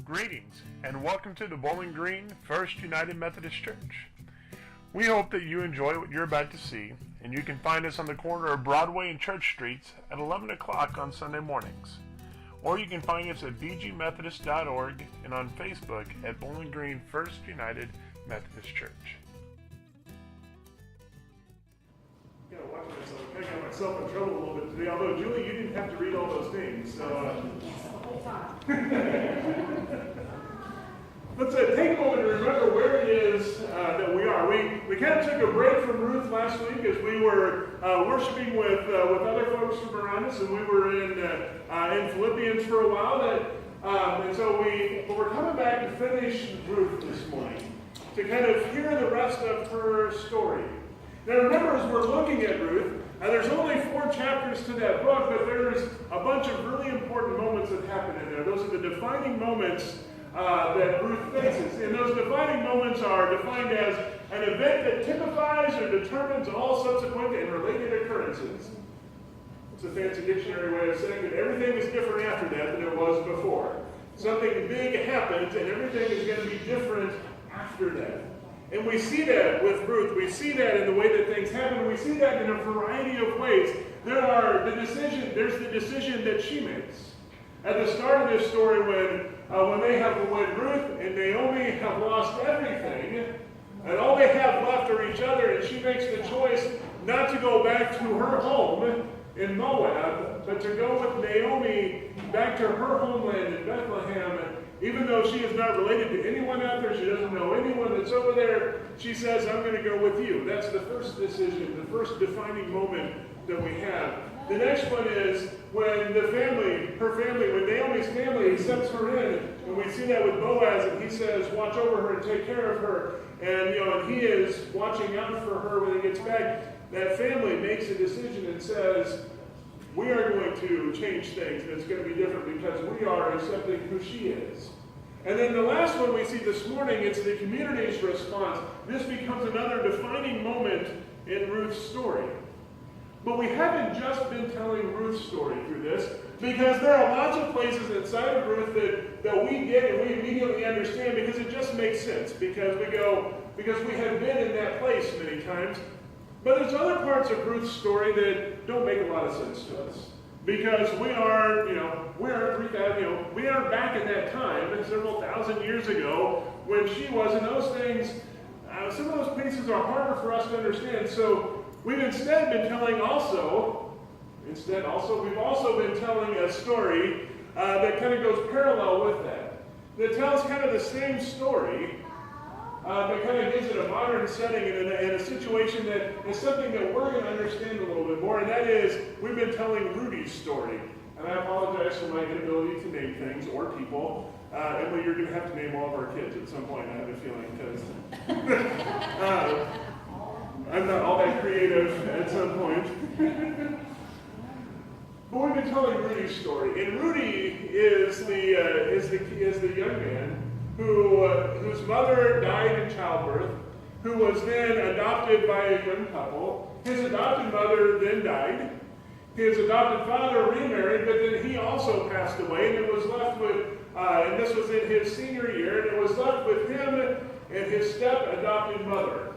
Greetings and welcome to the Bowling Green First United Methodist Church. We hope that you enjoy what you're about to see, and you can find us on the corner of Broadway and Church Streets at 11 o'clock on Sunday mornings. Or you can find us at bgmethodist.org and on Facebook at Bowling Green First United Methodist Church. I gotta watch myself. I got myself in trouble a little bit today. Although Julie, you didn't have to read all those names. So, Yes, the whole time. Let's take a moment to remember where it is that we are. We kind of took a break from Ruth last week as we were worshiping with other folks from around us, and we were in Philippians for a while. But we're coming back to finish Ruth this morning to kind of hear the rest of her story. Now remember, as we're looking at Ruth, there's only 4 chapters to that book, but there's a bunch of really important moments that happen in there. Those are the defining moments that Ruth faces. And those defining moments are defined as an event that typifies or determines all subsequent and related occurrences. It's a fancy dictionary way of saying that everything is different after that than it was before. Something big happens and everything is going to be different after that. And we see that with Ruth. We see that in the way that things happen. We see that in a variety of ways. There's the decision that she makes. At the start of this story, when Ruth and Naomi have lost everything, and all they have left are each other, and she makes the choice not to go back to her home in Moab, but to go with Naomi back to her homeland in Bethlehem. Even though she is not related to anyone out there, she doesn't know anyone that's over there, she says, I'm going to go with you. That's the first decision, the first defining moment that we have. The next one is when when Naomi's family accepts her in, and we see that with Boaz, and he says, watch over her and take care of her. And he is watching out for her when he gets back. That family makes a decision and says, we are going to change things, and it's going to be different because we are accepting who she is. And then the last one we see this morning, it's the community's response. This becomes another defining moment in Ruth's story. But we haven't just been telling Ruth's story through this, because there are lots of places inside of Ruth that we get and we immediately understand because it just makes sense, because we have been in that place many times. But there's other parts of Ruth's story that don't make a lot of sense to us. Because we are back in that time, several thousand years ago, when she was, and those things, some of those pieces are harder for us to understand. So we've instead been telling we've also been telling a story that kind of goes parallel with that. That tells kind of the same story, but kind of gives it a modern setting and a situation that is something that we're going to understand a little bit more, and that is, we've been telling Rudy's story. And I apologize for my inability to name things or people. Emily, you're going to have to name all of our kids at some point, I have a feeling, because I'm not all that creative at some point. But we've been telling Rudy's story, and Rudy is the young man whose mother died in childbirth, who was then adopted by a young couple. His adopted mother then died. His adopted father remarried, but then he also passed away, and it was left with, and this was in his senior year, and it was left with him and his step-adopted mother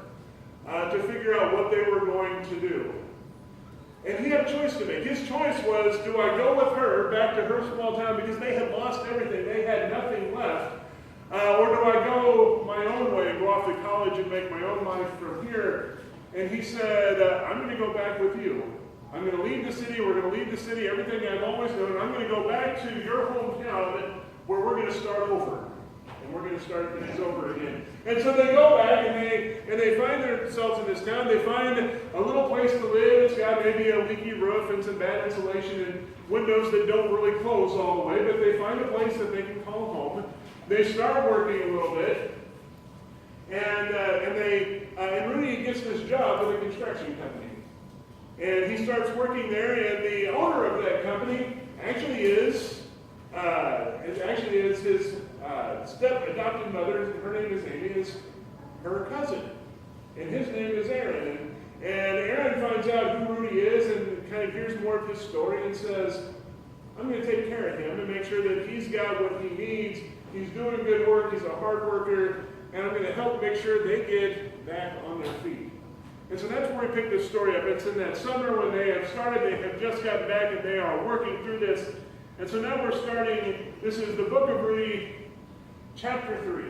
to figure out what they were going to do. And he had a choice to make. His choice was, do I go with her back to her small town because they had lost everything, they had nothing left, or do I go my own way, go off to college and make my own life from here? And he said, I'm going to go back with you. I'm going to leave the city, we're going to leave the city, everything I've always known, I'm going to go back to your hometown where we're going to start over. And we're going to start things over again. And so they go back and they find themselves in this town. They find a little place to live. It's got maybe a leaky roof and some bad insulation and windows that don't really close all the way, but they find a place that they can call home. They start working a little bit, and Rudy gets this job with a construction company. And he starts working there, and the owner of that company actually is his step-adopted mother. Her name is Amy, is her cousin, and his name is Aaron. And Aaron finds out who Rudy is and kind of hears more of his story and says, I'm going to take care of him and make sure that he's got what he needs He's doing good work. He's a hard worker. And I'm going to help make sure they get back on their feet. And so that's where we pick this story up. It's in that summer when they have started. They have just gotten back and they are working through this. And so now we're starting. This is the book of Ruth, chapter 3.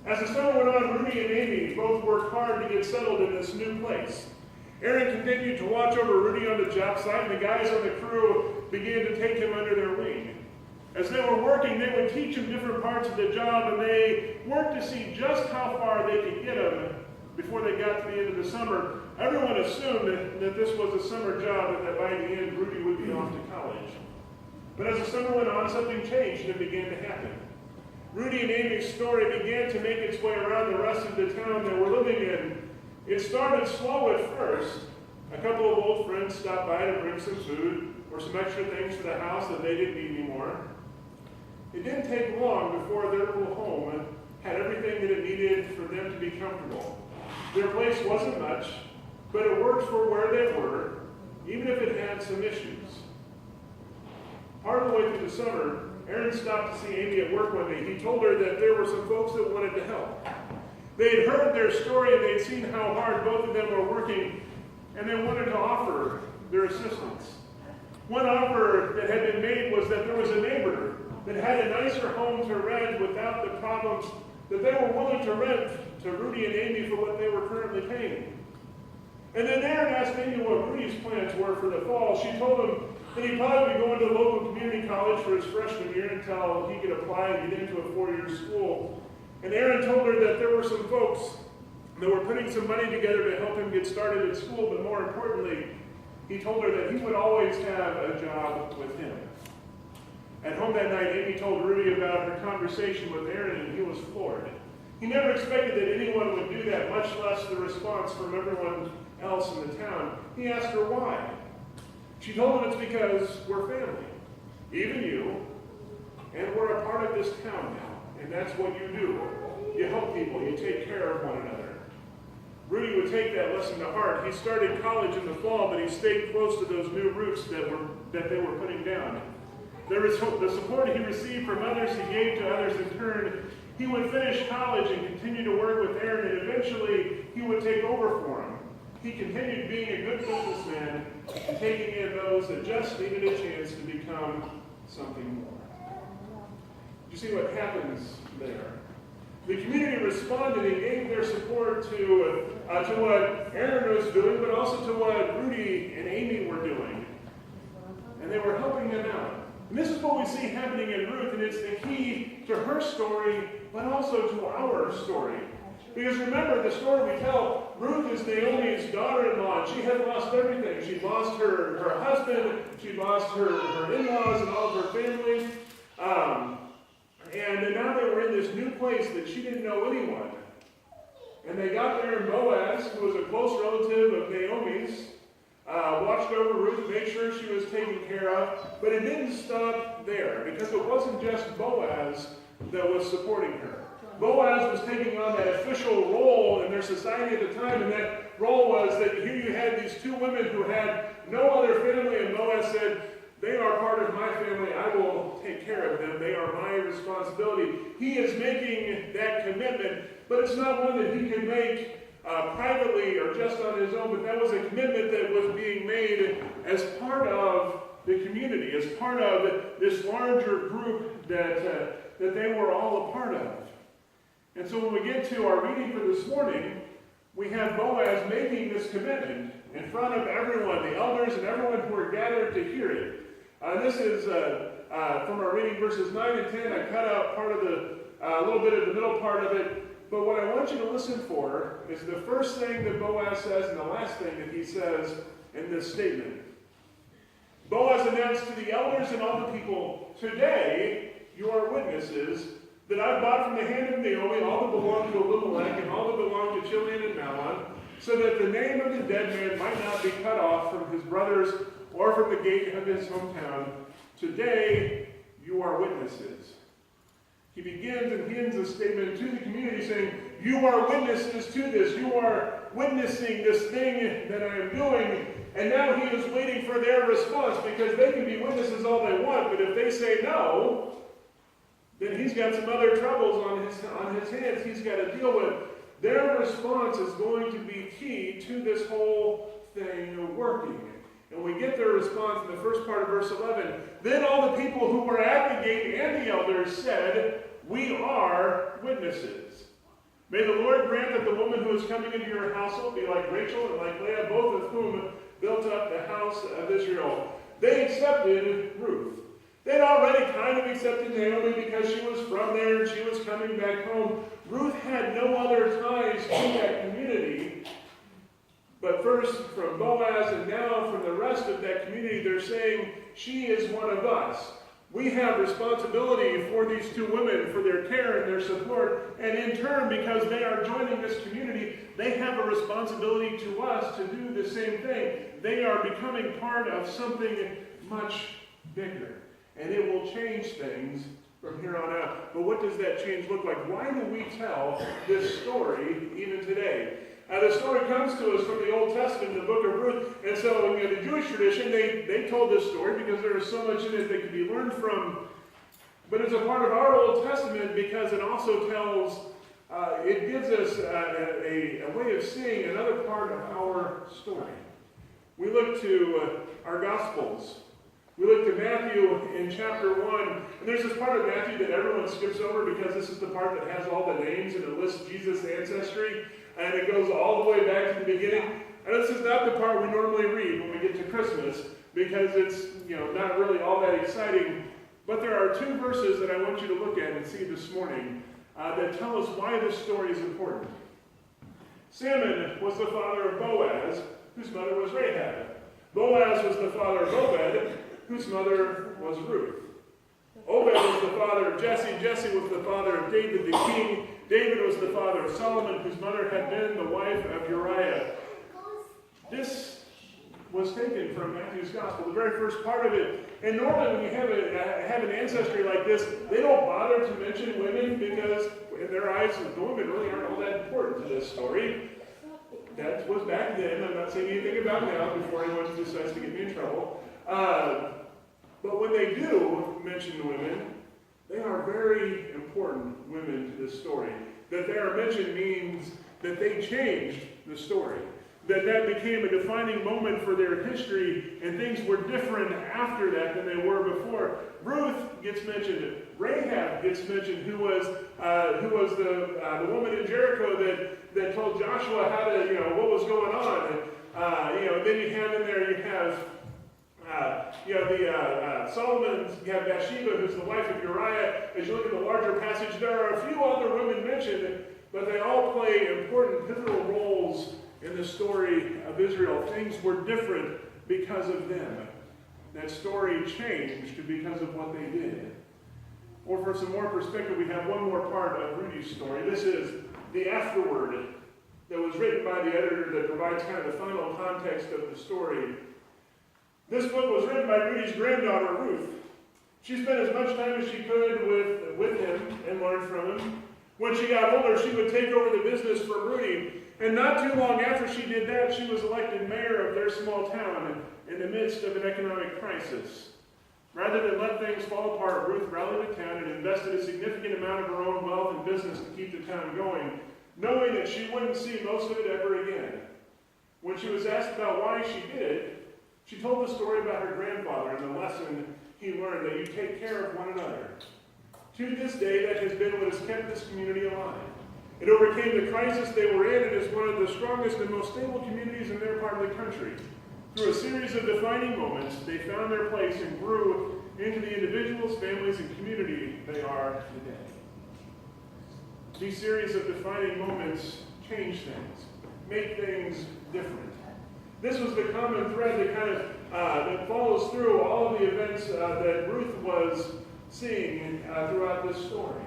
As the summer went on, Rudy and Amy both worked hard to get settled in this new place. Aaron continued to watch over Rudy on the job site, and the guys on the crew began to take him under their wing. As they were working, they would teach him different parts of the job, and they worked to see just how far they could get him before they got to the end of the summer. Everyone assumed that this was a summer job and that by the end, Rudy would be off to college. But as the summer went on, something changed and it began to happen. Rudy and Amy's story began to make its way around the rest of the town they were living in. It started slow at first. A couple of old friends stopped by to bring some food or some extra things for the house that they didn't need anymore. It didn't take long before their little home had everything that it needed for them to be comfortable. Their place wasn't much, but it worked for where they were, even if it had some issues. Part of the way through the summer, Aaron stopped to see Amy at work one day. He told her that there were some folks that wanted to help. They had heard their story and they'd seen how hard both of them were working, and they wanted to offer their assistance. One offer that had been made was that there was a neighbor that had a nicer home to rent without the problems that they were willing to rent to Rudy and Amy for what they were currently paying. And then Aaron asked Amy what Rudy's plans were for the fall. She told him that he'd probably be going to a local community college for his freshman year until he could apply and get into a 4-year school. And Aaron told her that there were some folks that were putting some money together to help him get started at school, but more importantly, he told her that he would always have a job with him. At home that night, Amy told Rudy about her conversation with Aaron, and he was floored. He never expected that anyone would do that, much less the response from everyone else in the town. He asked her why. She told him it's because we're family, even you, and we're a part of this town now, and that's what you do. You help people, you take care of one another. Rudy would take that lesson to heart. He started college in the fall, but he stayed close to those new roots that they were putting down. The support he received from others, he gave to others in turn. He would finish college and continue to work with Aaron, and eventually he would take over for him. He continued being a good businessman and taking in those that just needed a chance to become something more. You see what happens there? The community responded and gave their support to what Aaron was doing, but also to what Rudy and Amy were doing. And they were helping them out. And this is what we see happening in Ruth, and it's the key to her story, but also to our story. Because remember, the story we tell, Ruth is Naomi's daughter-in-law, and she had lost everything. She lost her husband, she lost her in-laws and all of her family. And now they were in this new place that she didn't know anyone. And they got there, and Boaz, who was a close relative of Naomi's, watched over Ruth, made sure she was taken care of. But it didn't stop there, because it wasn't just Boaz that was supporting her. Boaz was taking on that official role in their society at the time, and that role was that here you had these two women who had no other family, and Boaz said, they are part of my family, I will take care of them, they are my responsibility. He is making that commitment, but it's not one that he can make privately or just on his own, but that was a commitment that was being made as part of the community, as part of this larger group that they were all a part of. And so when we get to our reading for this morning, we have Boaz making this commitment in front of everyone, the elders and everyone who are gathered to hear it. This is from our reading verses 9 and 10. I cut out part of a little bit of the middle part of it. But what I want you to listen for is the first thing that Boaz says and the last thing that he says in this statement. Boaz announced to the elders and all the people, today you are witnesses that I bought from the hand of Naomi all that belonged to Elimelech and all that belonged to Chilion and Mahlon, so that the name of the dead man might not be cut off from his brothers or from the gate of his hometown. Today you are witnesses. He begins and he ends a statement to the community saying, you are witnesses to this. You are witnessing this thing that I am doing. And now he is waiting for their response, because they can be witnesses all they want, but if they say no, then he's got some other troubles on his hands he's got to deal with. Their response is going to be key to this whole thing working. And we get their response in the first part of verse 11. Then all the people who were at the gate and the elders said, "We are witnesses. May the Lord grant that the woman who is coming into your household be like Rachel and like Leah, both of whom built up the house of Israel." They accepted Ruth. They'd already kind of accepted Naomi because she was from there and she was coming back home. Ruth had no other ties to that community. But first from Boaz and now from the rest of that community, they're saying, she is one of us. We have responsibility for these two women, for their care and their support. And in turn, because they are joining this community, they have a responsibility to us to do the same thing. They are becoming part of something much bigger. And it will change things from here on out. But what does that change look like? Why do we tell this story even today? The story comes to us from the Old Testament, the book of Ruth. And so in the Jewish tradition, they told this story because there is so much in it that could be learned from. But it's a part of our Old Testament because it also tells, it gives us a way of seeing another part of our story. We look to our Gospels. We look to Matthew in chapter 1, and there's this part of Matthew that everyone skips over because this is the part that has all the names and it lists Jesus' ancestry, and it goes all the way back to the beginning. And this is not the part we normally read when we get to Christmas because it's not really all that exciting. But there are two verses that I want you to look at and see this morning that tell us why this story is important. Salmon was the father of Boaz, whose mother was Rahab. Boaz was the father of Obed, whose mother was Ruth. Obed was the father of Jesse. Jesse was the father of David the king. David was the father of Solomon, whose mother had been the wife of Uriah. This was taken from Matthew's gospel, the very first part of it. And normally when you have an ancestry like this, they don't bother to mention women because in their eyes, the women really aren't all that important to this story. That was back then. I'm not saying anything about now before anyone decides to get me in trouble. But when they do mention the women, they are very important women to this story. That they are mentioned means that they changed the story. That became a defining moment for their history, and things were different after that than they were before. Ruth gets mentioned. Rahab gets mentioned, who was the woman in Jericho that told Joshua how to, what was going on. And then you have in there, you have Solomon, you have Bathsheba, who's the wife of Uriah. As you look at the larger passage, there are a few other women mentioned, but they all play important, pivotal roles in the story of Israel. Things were different because of them. That story changed because of what they did. Or for some more perspective, we have one more part of Rudy's story. This is the afterword that was written by the editor that provides kind of the final context of the story. This book was written by Rudy's granddaughter, Ruth. She spent as much time as she could with him and learned from him. When she got older, she would take over the business for Rudy. And not too long after she did that, she was elected mayor of their small town in the midst of an economic crisis. Rather than let things fall apart, Ruth rallied the town and invested a significant amount of her own wealth and business to keep the town going, knowing that she wouldn't see most of it ever again. When she was asked about why she did it, she told the story about her grandfather and the lesson he learned, that you take care of one another. To this day, that has been what has kept this community alive. It overcame the crisis they were in and is one of the strongest and most stable communities in their part of the country. Through a series of defining moments, they found their place and grew into the individuals, families, and community they are today. These series of defining moments change things, make things different. This was the common thread that kind of that follows through all of the events that Ruth was seeing throughout this story.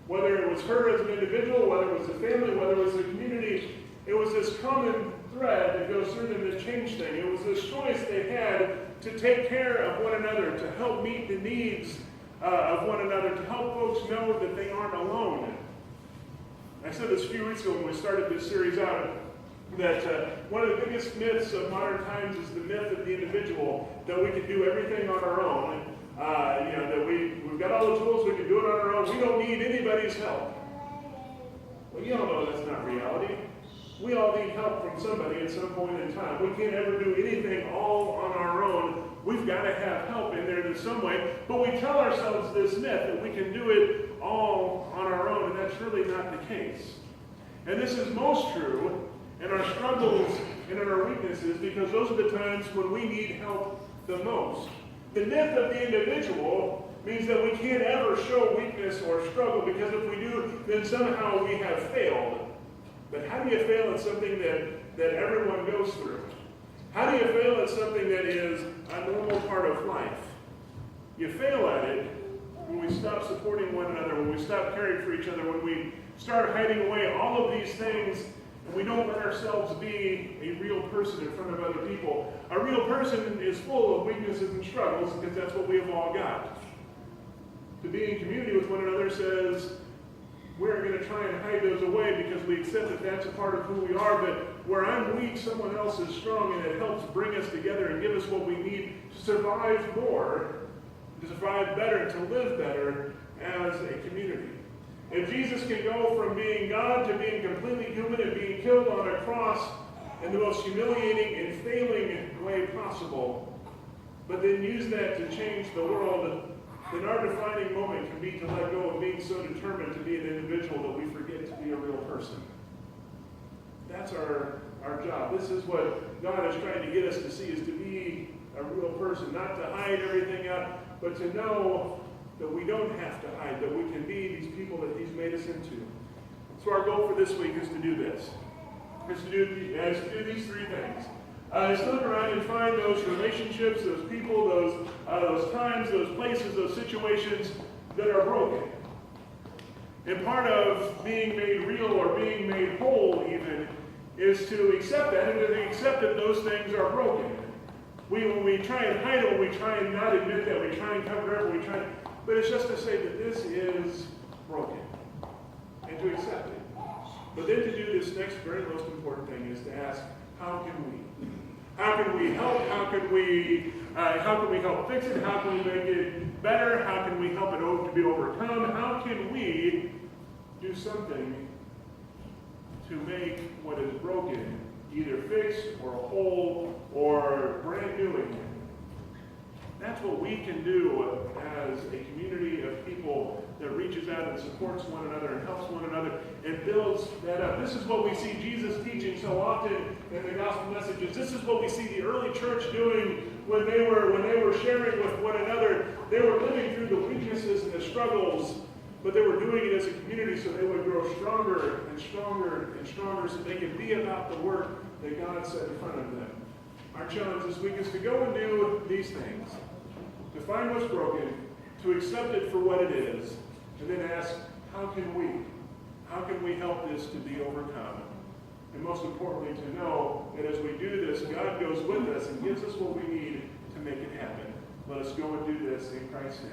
Whether it was her as an individual, whether it was a family, whether it was a community, it was this common thread that goes through them that changed things. It was this choice they had to take care of one another, to help meet the needs of one another, to help folks know that they aren't alone. I said this a few weeks ago when we started this series out, that one of the biggest myths of modern times is the myth of the individual, that we can do everything on our own. That we've got all the tools, we can do it on our we don't need anybody's help. Well, you all know that's not reality. We all need help from somebody at some point in time. We can't ever do anything all on our own. We've got to have help in there in some way. But we tell ourselves this myth that we can do it all on our own, and that's really not the case. And this is most true in our struggles and in our weaknesses, because those are the times when we need help the most. The myth of the individual means that we can't ever show weakness or struggle, because if we do, then somehow we have failed. But how do you fail at something that everyone goes through? How do you fail at something that is a normal part of life? You fail at it when we stop supporting one another, when we stop caring for each other, when we start hiding away all of these things, and we don't let ourselves be a real person in front of other people. A real person is full of weaknesses and struggles, because that's what we have all got. To be in community with one another says, we're going to try and hide those away because we accept that that's a part of who we are, but where I'm weak, someone else is strong, and it helps bring us together and give us what we need to survive more, to survive better, and to live better as a community. If Jesus can go from being God to being completely human and being killed on a cross in the most humiliating and failing way possible, but then use that to change the world, then our defining moment can be to let go of being so determined to be an individual that we forget to be a real person. That's our job. This is what God is trying to get us to see, is to be a real person, not to hide everything out, but to know that we don't have to hide, that we can be these people that He's made us into. So our goal for this week is to do this. Is to do these three things. Is to look around and find those relationships, those people, those times, those places, those situations that are broken. And part of being made real or being made whole even is to accept that, and to accept that those things are broken. When we try and hide it, when we try and not admit that, we try and cover it up, but it's just to say that this is broken, and to accept it. But then to do this next very most important thing is to ask, how can we? How can we help? How can we help fix it? How can we make it better? How can we help it to be overcome? How can we do something to make what is broken either fixed or whole or brand new again? That's what we can do as a community of people that reaches out and supports one another and helps one another and builds that up. This is what we see Jesus teaching so often in the gospel messages. This is what we see the early church doing when they were sharing with one another. They were living through the weaknesses and the struggles, but they were doing it as a community so they would grow stronger and stronger and stronger, so they could be about the work that God set in front of them. Our challenge this week is to go and do these things. To find what's broken, to accept it for what it is, and then ask, how can we help this to be overcome? And most importantly, to know that as we do this, God goes with us and gives us what we need to make it happen. Let us go and do this in Christ's name.